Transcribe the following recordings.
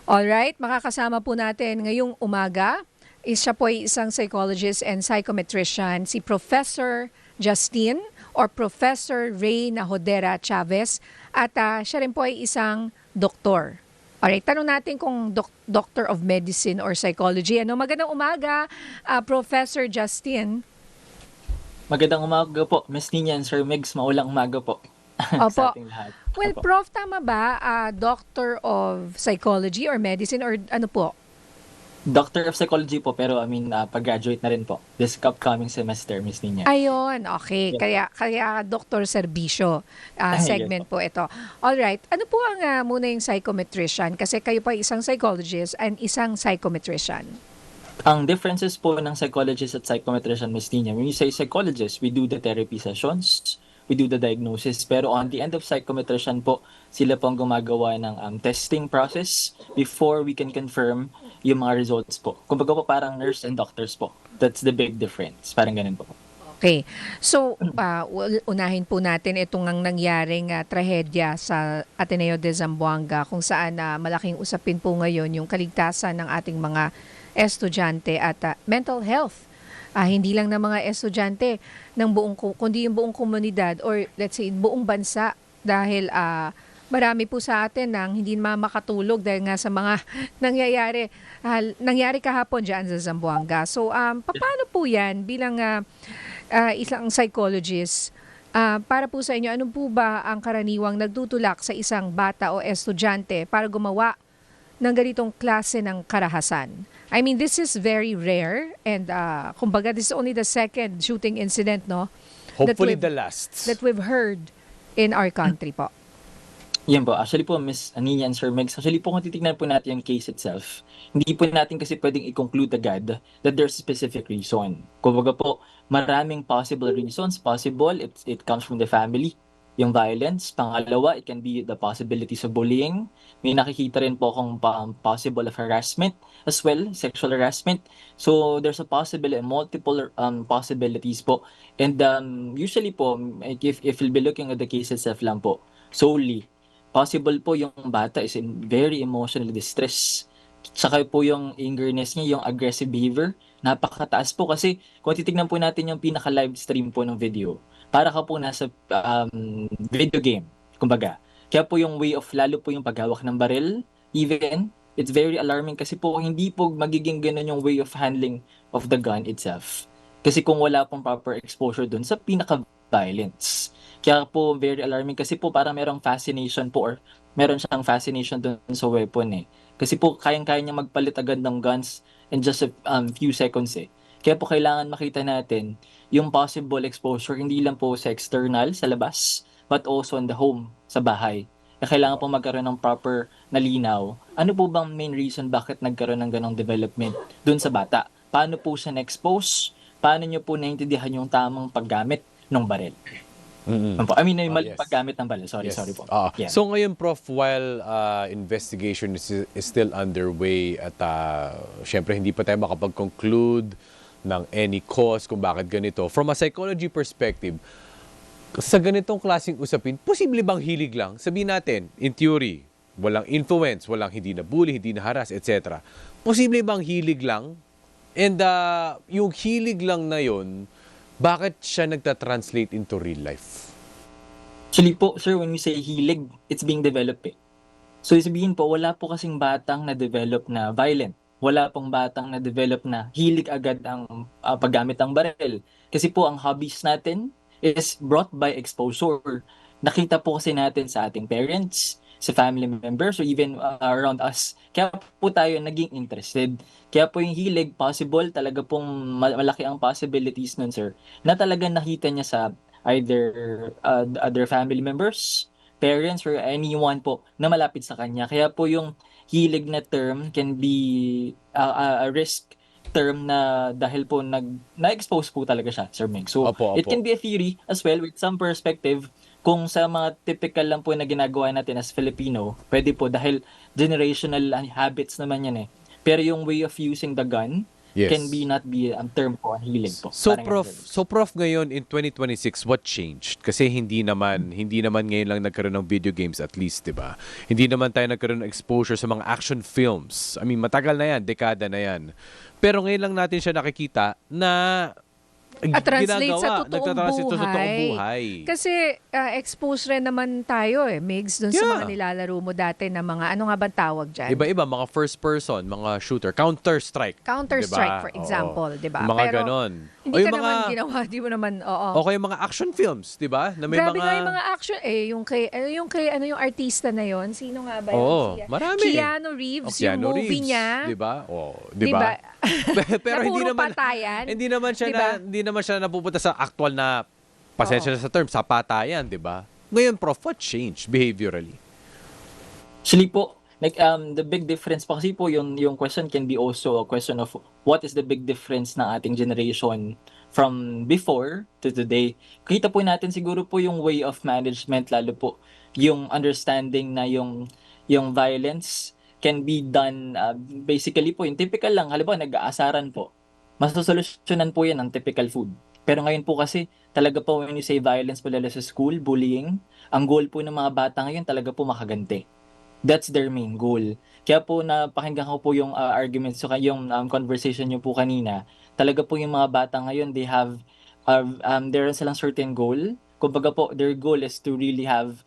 Alright, makakasama po natin ngayong umaga. Siya po ay isang psychologist and psychometrician, si Professor Justine or Professor Ray Nahodera Chavez. At siya rin po ay isang doktor. Alright, tanong natin kung Doctor of Medicine or Psychology. Magandang umaga, Professor Justine. Magandang umaga po, Miss Nina and Sir Megs. Maulang umaga po Opo. sa ating lahat. Well, Opo. Prof, tama ba? Doctor of Psychology or Medicine or ano po? Doctor of Psychology po, pero pag-graduate na rin po. This upcoming semester, Miss Nina. Ayun, okay. Yes. Kaya Dr. Serbisyo segment Yes po ito. Alright, ano po ang muna yung psychometrician? Kasi kayo po ay isang psychologist and isang psychometrician. Ang differences po ng psychologist at psychometrician, Miss Nina, when you say psychologist, we do the therapy sessions, we do the diagnosis, pero on the end of psychometrician po, sila pong gumagawa ng testing process before we can confirm yung mga results po. Kumbaga po parang nurse and doctors po. That's the big difference. Parang ganun po. Okay. So, unahin po natin itong ang nangyaring trahedya sa Ateneo de Zamboanga kung saan malaking usapin po ngayon yung kaligtasan ng ating mga estudyante at mental health. Hindi lang ng mga estudyante ng kundi yung buong komunidad or let's say buong bansa dahil marami po sa atin nang hindi makatulog dahil nga sa mga nangyari kahapon dyan sa Zamboanga. So, paano po yan bilang isang psychologist? Para po sa inyo, ano po ba ang karaniwang nagtutulak sa isang bata o estudyante para gumawa ng ganitong klase ng karahasan? I mean, this is very rare and kumbaga this is only the second shooting incident, no? Hopefully the last. That we've heard in our country po. Yan po. Actually po, Miss Nina and Sir Megs, actually po kung titignan po natin yung case itself, hindi po natin kasi pwedeng i-conclude agad that there's a specific reason. Kumbaga po, maraming possible reasons. Possible, it comes from the family, yung violence. Pangalawa, it can be the possibilities of bullying. May nakikita rin po kung possible of harassment as well, sexual harassment. So, there's a multiple possibilities po. And usually po, if you'll be looking at the case itself lang po, solely, possible po yung bata is very emotionally distressed. Tsaka po yung angerness niya, yung aggressive behavior, napakataas po kasi kung titignan po natin yung pinaka-live stream po ng video, para ka po nasa video game, kumbaga. Kaya po yung way of, lalo po yung paghawak ng baril, even, it's very alarming kasi po hindi po magiging ganun yung way of handling of the gun itself. Kasi kung wala pong proper exposure dun sa pinaka-violence. Kaya po very alarming kasi po parang merong fascination po or meron siyang fascination dun sa weapon eh. Kasi po kayang-kaya niya magpalit agad ng guns in just a few seconds eh. Kaya po kailangan makita natin yung possible exposure hindi lang po sa external, sa labas, but also in the home, sa bahay. Kaya kailangan po magkaroon ng proper na linaw. Ano po bang main reason bakit nagkaroon ng ganong development dun sa bata? Paano po siya na-expose? Paano niyo po naintindihan yung tamang paggamit ng baril? I mean, yung maling Yes. paggamit ng baril. Sorry po. Yeah. So ngayon, Prof, while investigation is still underway at syempre hindi pa tayo makapag-conclude ng any cause kung bakit ganito, from a psychology perspective, sa ganitong klaseng usapin, posible bang hilig lang? Sabihin natin, in theory, walang influence, walang hindi na bully, hindi na harass, etc. Posible bang hilig lang? And yung hilig lang na yun, bakit siya nagta-translate into real life? Actually po, sir, when we say hilig, it's being developed eh. So, sabihin po, wala po kasing batang na-develop na violent. Wala pong batang na-develop na hilig agad ang paggamit ng baril. Kasi po, ang hobbies natin is brought by exposure. Nakita po kasi natin sa ating parents, sa family members, or even around us. Kaya po tayo naging interested. Kaya po yung hilig, possible, talaga pong malaki ang possibilities nun, sir, na talagang nakita niya sa either other family members, parents, or anyone po na malapit sa kanya. Kaya po yung hilig na term can be a risk term na dahil po na-expose po talaga siya, Sir Meg. So, Opo. it can be a theory as well with some perspective kung sa mga typical lang po na ginagawa natin as Filipino, pwede po dahil generational habits naman yan eh. Pero yung way of using the gun, Yes. can be not be ang term po, ang hilig po. So Parang prof, ganun. so prof ngayon in 2026 what changed? Kasi hindi naman ngayon lang nagkaroon ng video games at least, 'di ba? Hindi naman tayo nagkaroon ng exposure sa mga action films. I mean, matagal na 'yan, dekada na 'yan. Pero ngayon lang natin siya nakikita na At translate sa totoong nagtatranslate sa totoong buhay. buhay. Kasi exposed rin naman tayo Migs, dun sa Yeah. mga nilalaro mo dati na mga, ano nga ba tawag dyan? Iba-iba, mga first person, mga shooter, Counter-Strike. Counter-Strike, diba? for example, Oo. di ba? Mga Pero ganon. Hindi O yung ka naman ginawa, di mo naman, oo. O kaya mga action films, di ba? Na may Grabe mga... nga yung mga action, yung artista na yon, sino nga ba yun? Oo, marami. Keanu Reeves, O, Keanu yung movie Reeves, niya. di ba? O, di ba? Pero Na hindi puro naman patayan. hindi naman siya napupunta sa actual na pasensya na sa term sa patayan, 'di ba? Ngayon prof, what changed behaviorally? Actually po, like the big difference po kasi po yung question can be also a question of what is the big difference ng ating generation from before to today. Kita po natin siguro po yung way of management, lalo po yung understanding na yung violence can be done basically po yung typical lang, halimbawa nag-aasaran po. Masosolusyonan po yan ng typical food. Pero ngayon po kasi talaga po when you say violence po lalo sa school, bullying, ang goal po ng mga bata ngayon talaga po makaganti. That's their main goal. Kaya po napakinggan ko po yung arguments, so yung conversation nyo po kanina, talaga po yung mga bata ngayon, they have, there is silang certain goal. Kumbaga po, their goal is to really have,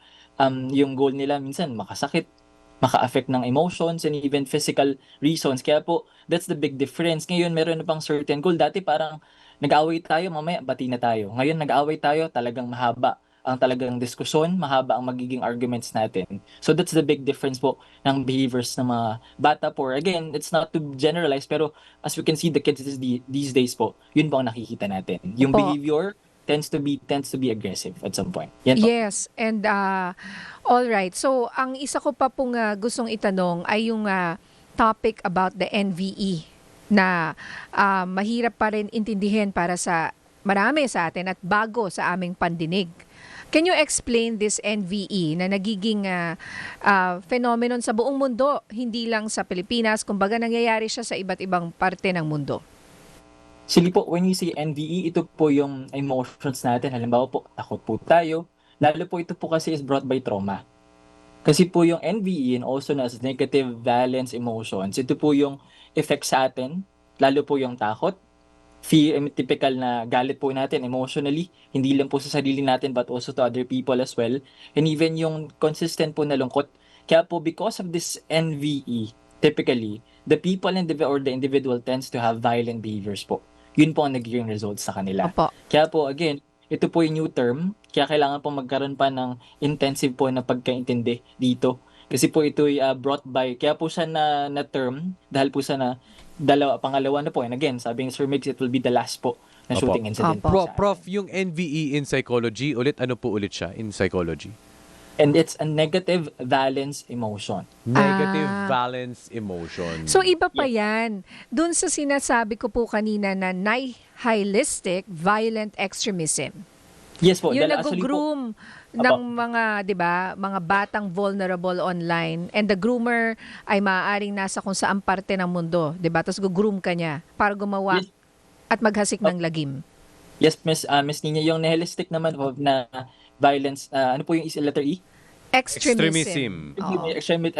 yung goal nila minsan makasakit, maka-affect ng emotions and even physical reasons. Kaya po, that's the big difference. Ngayon, meron na pang certain goal. Dati parang nag-away tayo, mamaya bati na tayo. Ngayon, nag-away tayo, talagang mahaba ang talagang diskusyon, mahaba ang magiging arguments natin. So that's the big difference po ng behaviors ng mga bata po. Again, it's not to generalize, pero as we can see, the kids these days po, yun po ang nakikita natin. Yung Opo. behavior tends to be aggressive at some point. Yan po. Yes, and all right. So, ang isa ko pa pong gustong itanong ay yung topic about the NVE na mahirap pa rin intindihin para sa marami sa atin at bago sa aming pandinig. Can you explain this NVE na nagiging phenomenon sa buong mundo, hindi lang sa Pilipinas, kumbaga nangyayari siya sa iba't ibang parte ng mundo? Sige po, when you say NVE, ito po yung emotions natin. Halimbawa po, takot po tayo. Lalo po ito po kasi is brought by trauma. Kasi po yung NVE and also known as negative valence emotions, ito po yung effect sa atin. Lalo po yung takot, fear, typical na galit po natin emotionally, hindi lang po sa sarili natin but also to other people as well. And even yung consistent po na lungkot. Kaya po because of this NVE, typically, the people or the individual tends to have violent behaviors po. Yun po ang nagiging results sa kanila. Opo. Kaya po, again, ito po yung new term, kaya kailangan po magkaroon pa ng intensive po na pagkaintindi dito. Kasi po ito ay brought by, kaya po siya na term, dahil po siya na pangalawa na po. And again, sabi ng Sir Mix, it will be the last po na Opo. shooting incident. Opo. po sa atin. Prof, yung NVE in psychology, ano po ulit siya in psychology? And it's a negative valence emotion. Negative valence emotion. So iba pa yan. Doon sa sinasabi ko po kanina na nihilistic violent extremism. Yes po. Yung dahil actually po, nag-groom ng mga, 'di ba, mga batang vulnerable online, and the groomer ay maaaring nasa kung saang parte ng mundo, 'di ba? Tapos go-groom ka niya para gumawa Yes. at maghasik ng lagim. yes, Miss Nina, yung nihilistic naman po na violence, ano po yung letter E? Extremism. Oo.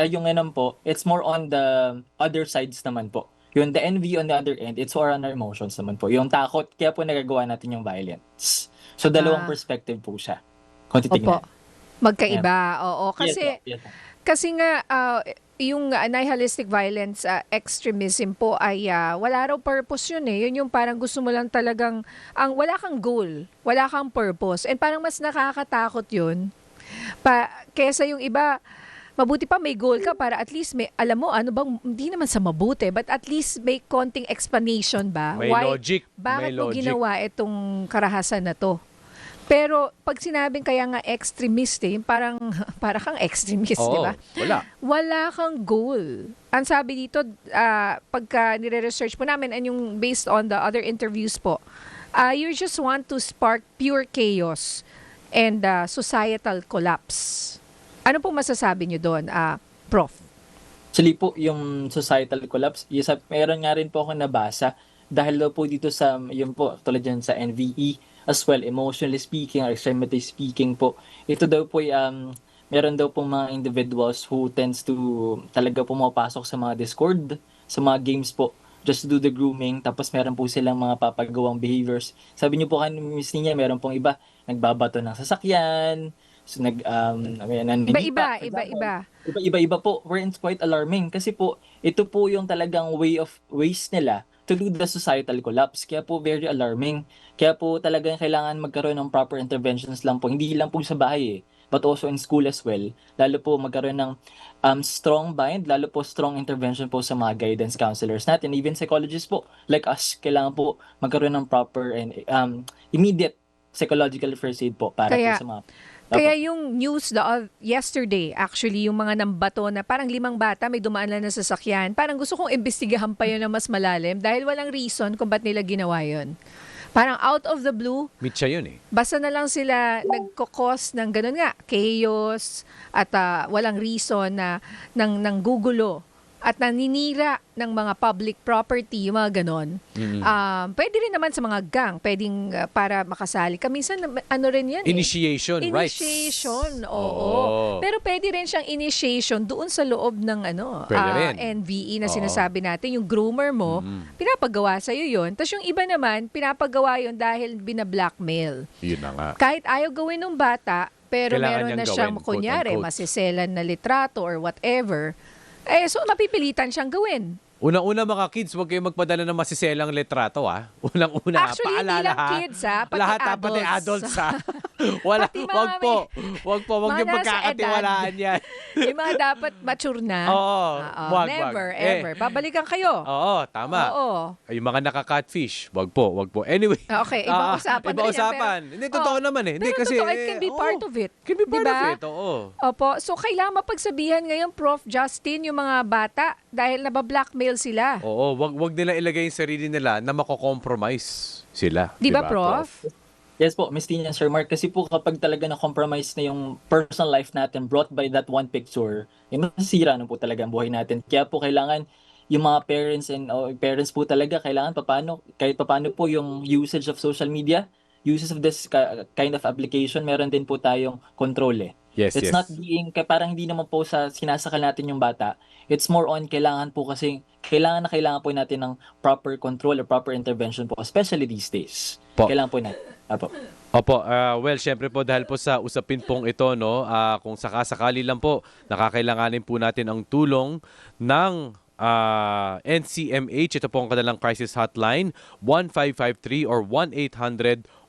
Yung ganun po, it's more on the other sides naman po. Yung the envy on the other end, it's more on our emotions naman po. Yung takot, kaya po nagagawa natin yung violence. So, dalawang perspective po siya. Kung titignan. Opo. Magkaiba. Oo. Kasi Yes, po. Kasi nga, yung nihilistic violence extremism po ay wala raw purpose yun eh. Yun yung parang gusto mo lang talagang, wala kang goal, wala kang purpose. And parang mas nakakatakot yun. Kesa yung iba, mabuti pa may goal ka para at least may, alam mo, ano bang, hindi naman sa mabuti, but at least may konting explanation ba? May logic. Bakit May mo logic. ginawa itong karahasan na to? Pero pag sinabing kaya nga extremist eh, para kang extremist, Oo, di ba? wala. Wala kang goal. Ang sabi dito, pagka nire-research po namin, and yung based on the other interviews po, you just want to spark pure chaos and societal collapse. Ano po masasabi nyo doon, Prof? Actually po, yung societal collapse, meron nga rin po ako nabasa dahil daw po dito sa, yun po, tulad yan sa NVE, as well, emotionally speaking or extremity speaking po, ito daw po meron daw po mga individuals who tends to talaga pumapasok sa mga Discord, sa mga games po, just to do the grooming, tapos meron po silang mga papagawang behaviors. Sabi niyo po kanina, Miss Nina, meron pong iba, nagbabato ng sasakyan, so Iba-iba, iba-iba. Iba-iba po, wherein it's quite alarming kasi po ito po yung talagang ways nila to do the societal collapse. Kaya po very alarming. Kaya po talagang kailangan magkaroon ng proper interventions lang po. Hindi lang po sa bahay but also in school as well. Lalo po magkaroon ng strong bind, lalo po strong intervention po sa mga guidance counselors natin. Even psychologists po, like us, kailangan po magkaroon ng proper and immediate psychological first aid po para Kaya- po sa mga... Kaya yung news yesterday, actually, yung mga nambato na parang 5 bata may dumaan lang na sasakyan, parang gusto kong imbestigahan pa yun na mas malalim dahil walang reason kung ba't nila ginawa yun. Parang out of the blue, Mitya yun eh. basta na lang sila nagkokos ng ganun nga, chaos at walang reason na ng gugulo at naninira ng mga public property, yung mga ganon. Pwede rin naman sa mga gang, pwedeng para makasali. Minsan, ano rin yan Initiation, rights. Initiation, oo. Oo. Pero pwede rin siyang initiation doon sa loob ng Pwede rin. NVE na Oo. sinasabi natin. Yung groomer mo, pinapagawa sa'yo yun. Tapos yung iba naman, pinapagawa yun dahil binablackmail. Yun na nga. Kahit ayaw gawin ng bata, pero Kailangan meron niyang na siyang, gawin, kunyari, quote-unquote. masiselan na litrato or whatever, so mapipilitan siyang gawin. Unang-una mga kids, huwag kayong magpadala ng masiselang litrato Unang-una, Actually, hindi paalala lang kids, pati lahat pati adults. adults Wala, Pati mga wag po. Wag po, wag mga niyo nasa pagkakatiwalaan yan. Yung mga dapat mature na. Oo, wag. Never, ever. Babalikan kayo. Oo, tama. Oo. Yung mga naka-catfish, wag po, wag po. Anyway. Okay, ibang usapan Ibang na rin yan, usapan. pero- Hindi, totoo Oo. naman eh. Hindi, Pero kasi, totoo, it can be part of it. Can be part Diba? of it, oo. Opo. So, kailangan mapagsabihan ngayon, Prof. Justin, yung mga bata dahil nabablackmail sila. Oo, wag nila ilagay yung sarili nila na mako-compromise sila. Di ba, Prof? Yes po, Miss Tina and Sir Mark, kasi po kapag talaga na-compromise na yung personal life natin brought by that one picture, masisira na po talaga ang buhay natin. Kaya po kailangan yung mga parents po talaga, kailangan kahit paano po yung usage of social media, uses of this kind of application, meron din po tayong control Yes, It's yes. not parang hindi naman po sa sinasakal natin yung bata. It's more on kailangan po po natin ng proper control or proper intervention po, especially these days. Po. Kailangan po natin. Apo. Opo, well, syempre po dahil po sa usapin pong ito, no, kung sakasakali lang po, nakakailanganin po natin ang tulong ng NCMH. Ito po ang kanilang crisis hotline, 1553 or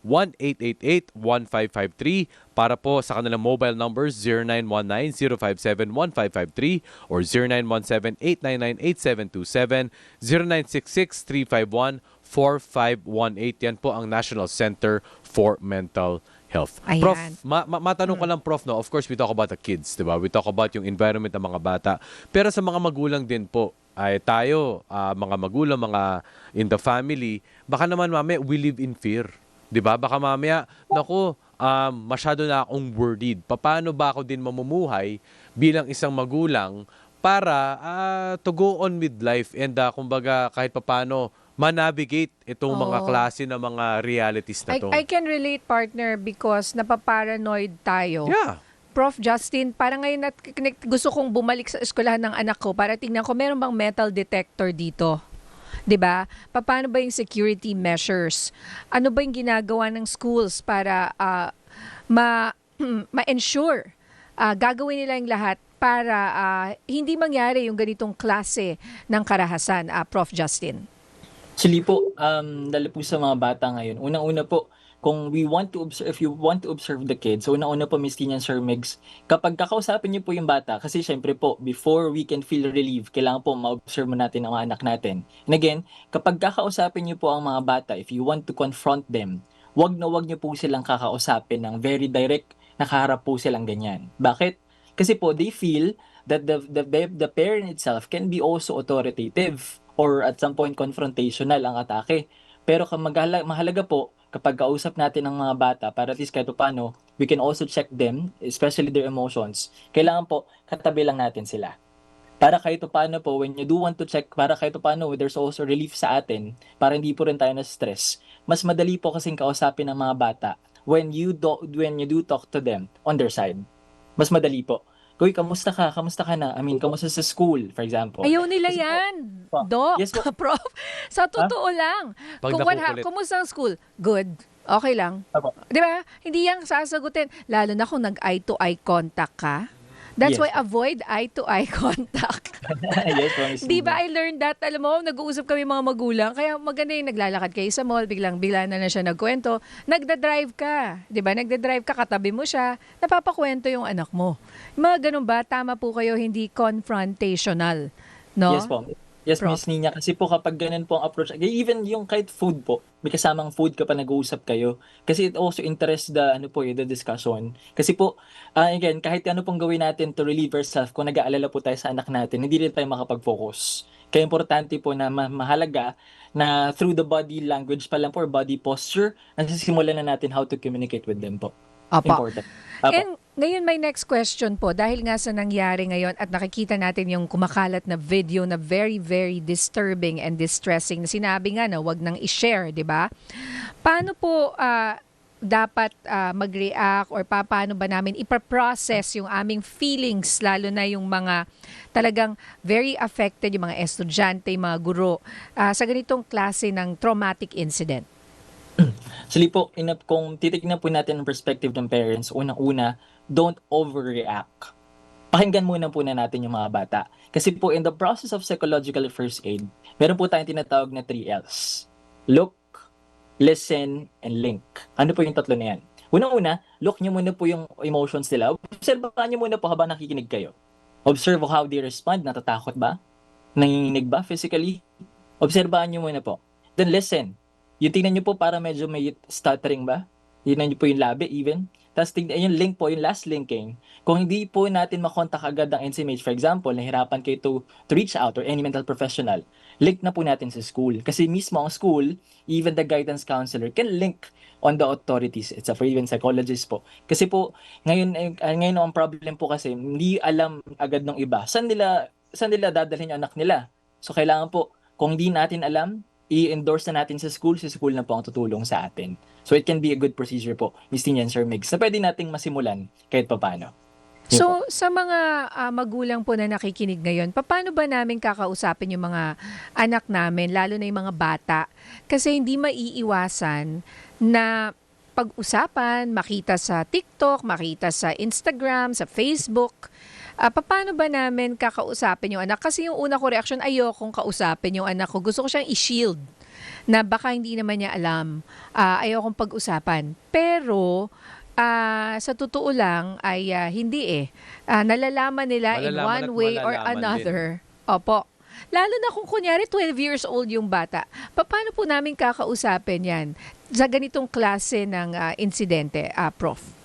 1-800-1888-1553 para po sa kanilang mobile numbers 0919-057-1553 or 0917-899-8727, 0966-351-4518. Yan po ang National Center for Mental Health. Ayan. Prof, matanong ko lang, Prof, no? Of course, we talk about the kids, di ba? We talk about yung environment ng mga bata. Pero sa mga magulang din po, ay tayo, mga magulang, mga in the family, baka naman mamaya, we live in fear. Di ba? Baka mamaya, naku, masyado na akong worried. Paano ba ako din mamumuhay bilang isang magulang para to go on with life and kumbaga kahit papaano manavigate itong mga Oo. klase ng mga realities na to. I can relate, partner, because napaparanoid tayo. Yeah. Prof. Justin, parang ngayon gusto kong bumalik sa eskwelahan ng anak ko para tingnan ko meron bang metal detector dito. 'Di ba? Paano ba yung security measures? Ano ba yung ginagawa ng schools para ma-ensure gagawin nila yung lahat para hindi mangyari yung ganitong klase ng karahasan, Prof. Justin? Actually po, dahil po sa mga bata ngayon, unang-una po, kung if you want to observe the kids, so unang-una po, Miss Tina and Sir Megs, kapag kakausapin niyo po yung bata, kasi syempre po, before we can feel relief, kailangan po ma-observe mo natin ang mga anak natin. And again, kapag kakausapin niyo po ang mga bata, if you want to confront them, wag niyo po silang kakausapin ng very direct, nakaharap po silang ganyan. Bakit? Kasi po, they feel that the parent itself can be also authoritative or at some point confrontational ang atake. Pero mahalaga po, kapag kausap natin ang mga bata, para at least kahit paano, we can also check them, especially their emotions. Kailangan po, katabi lang natin sila. para kahit paano po, when you do want to check, para kahit paano, there's also relief sa atin, para hindi po rin tayo na-stress. Mas madali po kasing kausapin ng mga bata when you do talk to them on their side. Mas madali po. Uy, kamusta ka? Kamusta ka na? I mean, kamusta sa school, for example? Ayaw nila Kasi po, yan, po, Doc, yes po. Prof. Sa totoo lang. Pag nakukulit. Kumusta ang school? Good. Okay lang. Apo. Di ba? Hindi yan sasagutin. Lalo na kung nag-eye-to-eye contact ka. That's Yes. why avoid eye-to-eye contact. Yes po, Miss Di ba, Nina. I learned that, alam mo, nag-uusap kami mga magulang, kaya maganda yung naglalakad kayo sa mall, bigla na siya nagkwento, nagda-drive ka, di ba, nagda-drive ka, katabi mo siya, napapakwento yung anak mo. Yung mga ganun ba, tama po kayo, hindi confrontational, no? Yes po. Yes, Prof. Miss Nina. Kasi po kapag ganun po ang approach, even yung kahit food po, may kasamang food kapag nag-uusap kayo. Kasi it also interests the discussion. Kasi po, again, kahit ano pong gawin natin to relieve ourselves, kung nag-aalala po tayo sa anak natin, hindi rin tayo makapag-focus. Kaya importante po na mahalaga na through the body language pa lang po, or body posture, nasisimulan na natin how to communicate with them po. Apa. Important. Apo. And ngayon may next question po, dahil nga sa nangyari ngayon at nakikita natin yung kumakalat na video na very, very disturbing and distressing na sinabi nga na wag nang i-share, di ba? Paano po dapat mag-react or paano ba namin ipaprocess yung aming feelings, lalo na yung mga talagang very affected, yung mga estudyante, yung mga guro, sa ganitong klase ng traumatic incident? Actually po, kung titignan po natin ang perspective ng parents, unang-una, don't overreact. Pakinggan muna po na natin yung mga bata. Kasi po, in the process of psychological first aid, meron po tayong tinatawag na 3 Ls. Look, listen, and link. Ano po yung tatlo na yan? Unang-una, look nyo muna po yung emotions nila. Obserbahan nyo muna po habang nakikinig kayo. Observe how they respond. Natatakot ba? Nanginginig ba physically? Obserbahan nyo muna po. Then listen. Yung tingnan nyo po para medyo may stuttering ba? Tingnan nyo po yung labi even. Tapos tingnan yung link po, yung last linking. Kung hindi po natin makontak agad ang NCMH, for example, nahirapan kayo to reach out or any mental professional, link na po natin sa school. Kasi mismo ang school, even the guidance counselor can link on the authorities. It's a for even psychologist po. Kasi po, ngayon ang problem po kasi, hindi alam agad ng iba. Saan nila dadalhin yung anak nila? So kailangan po, kung hindi natin alam, i-endorse na natin sa school na po ang tutulong sa atin. So it can be a good procedure po, Ms. Tina and Sir Migs, na pwede nating masimulan kahit papaano. Yun po. So, sa mga magulang po na nakikinig ngayon, paano ba namin kakausapin yung mga anak namin, lalo na yung mga bata? Kasi hindi maiiwasan na pag-usapan, makita sa TikTok, makita sa Instagram, sa Facebook. Paano ba namin kakausapin yung anak? Kasi yung una ko reaction, ayokong kausapin yung anak ko. Gusto ko siyang i-shield na baka hindi naman niya alam. Ayokong pag-usapan. Pero sa totoo lang ay hindi eh. Nalalaman nila in Malalaman one at way or malalaman another. Opo. Lalo na kung kunyari 12 years old yung bata. Paano po namin kakausapin yan sa ganitong klase ng insidente, Prof?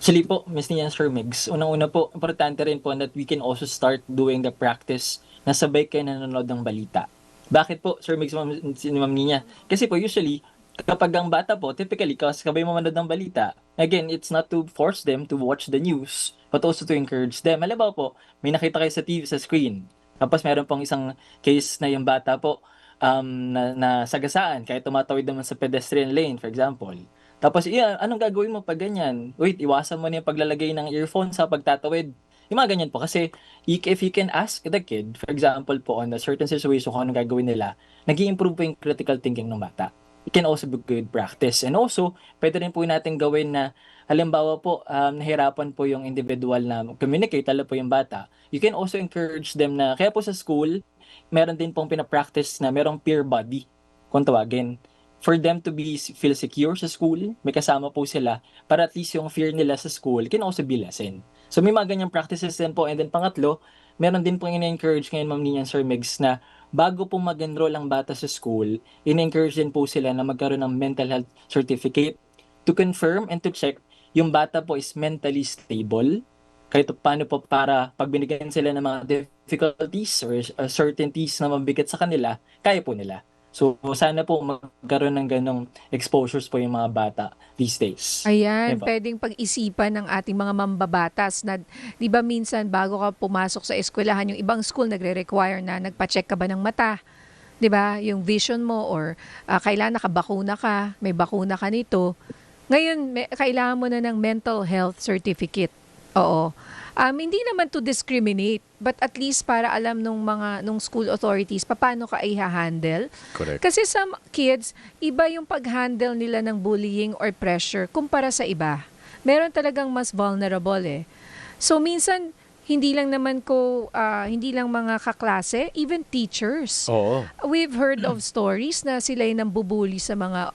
Actually po, Ms. Tina and Sir Migs, unang-una po, importante rin po that we can also start doing the practice na sabay kayo nanonood ng balita. Bakit po, Sir Migs, Ma'am Nina? Kasi po, usually, kapag ang bata po, typically, sabay mo manood ng balita, again, it's not to force them to watch the news, but also to encourage them. Halimbawa po, may nakita kayo sa TV, sa screen, tapos meron pong isang case na yung bata po, na sagasaan, kahit tumatawid naman sa pedestrian lane, for example. Tapos, anong gagawin mo pag ganyan? Wait, iwasan mo na yung paglalagay ng earphone sa pagtatawid. Yung mga ganyan po. Kasi, if you can ask the kid, for example po, on a certain situation kung anong gagawin nila, nag-i-improve po yung critical thinking ng bata. It can also be good practice. And also, pwede rin po natin gawin na, halimbawa po, nahirapan po yung individual na communicate, lalo po yung bata. You can also encourage them na, kaya po sa school, meron din pong pinapractice na merong peer buddy, kung tawagin. For them to feel secure sa school, may kasama po sila para at least yung fear nila sa school can also be lessened. So may mga ganyang practices din po. And then pangatlo, meron din po in-encourage ngayon, Ma'am Nina and Sir Migs, na bago po mag-enroll ang bata sa school, in-encourage din po sila na magkaroon ng mental health certificate to confirm and to check yung bata po is mentally stable. Kahit paano po para pag binigyan sila ng mga difficulties or uncertainties na mabigat sa kanila, kaya po nila. So sana po magkaroon ng ganong exposures po yung mga bata these days. Ayan, Yan po. pwedeng pag-isipan ng ating mga mambabatas na 'di ba minsan bago ka pumasok sa eskwelahan, yung ibang school nagre-require na nagpa-check ka ba ng mata, 'di ba? Yung vision mo or kailangan nakabakuna ka, may bakuna ka nito. Ngayon, kailangan mo na ng mental health certificate. Oo. Hindi naman to discriminate, but at least para alam nung school authorities paano ka i-handle. Correct. Kasi some kids, iba yung pag-handle nila ng bullying or pressure kumpara sa iba. Meron talagang mas vulnerable eh. So minsan, hindi lang mga kaklase, even teachers. Oo. We've heard of stories na sila yung nambubuli sa mga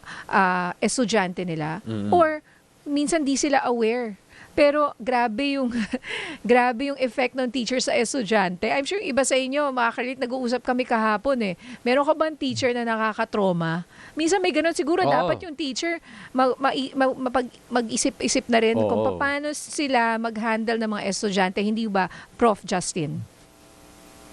estudyante nila. Or minsan di sila aware. Pero grabe yung grabe yung effect ng teacher sa estudyante. I'm sure iba sa inyo, makakalit, nag-uusap kami kahapon eh. Meron ka bang teacher na nakakatroma? Minsan may ganun siguro, Oo. dapat yung teacher mag-isip-isip na rin kung Oo. paano sila mag-handle ng mga estudyante. Hindi ba, Prof. Justin?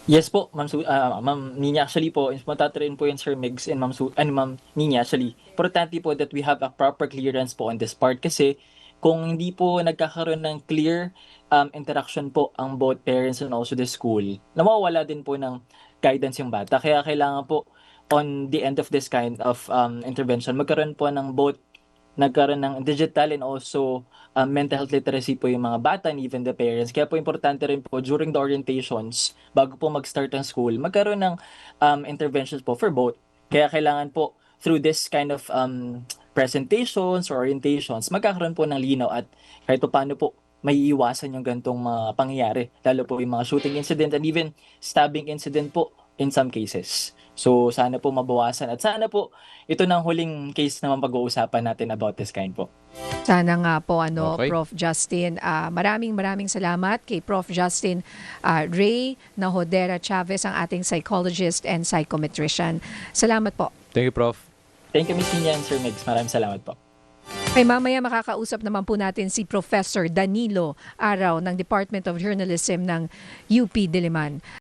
Yes po, Ma'am Nina, actually po, matatarin po yan Sir Migs and Ma'am Nina, actually, importante po that we have a proper clearance po on this part kasi kung hindi po nagkakaroon ng clear interaction po ang both parents and also the school, nawawala din po ng guidance yung bata. Kaya kailangan po on the end of this kind of intervention, magkaroon ng digital and also mental health literacy po yung mga bata and even the parents. Kaya po importante rin po during the orientations, bago po mag-start ang school, magkaroon ng interventions po for both. Kaya kailangan po through this kind of presentations or orientations, magkakaroon po ng linaw at kahit pa paano po may iwasan yung gantong mga pangyayari. Lalo po yung mga shooting incident and even stabbing incident po in some cases. So sana po mabawasan at sana po ito ng huling case naman pag-uusapan natin about this kind po. Sana nga po, Okay. Prof. Justin. Maraming salamat kay Prof. Justin Ray Nahodera Chavez, ang ating psychologist and psychometrician. Salamat po. Thank you, Prof. Thank you, Ms. Nina and Sir Migs. Maraming salamat po. Ay mamaya makakausap naman po natin si Professor Danilo Araw ng Department of Journalism ng UP Diliman.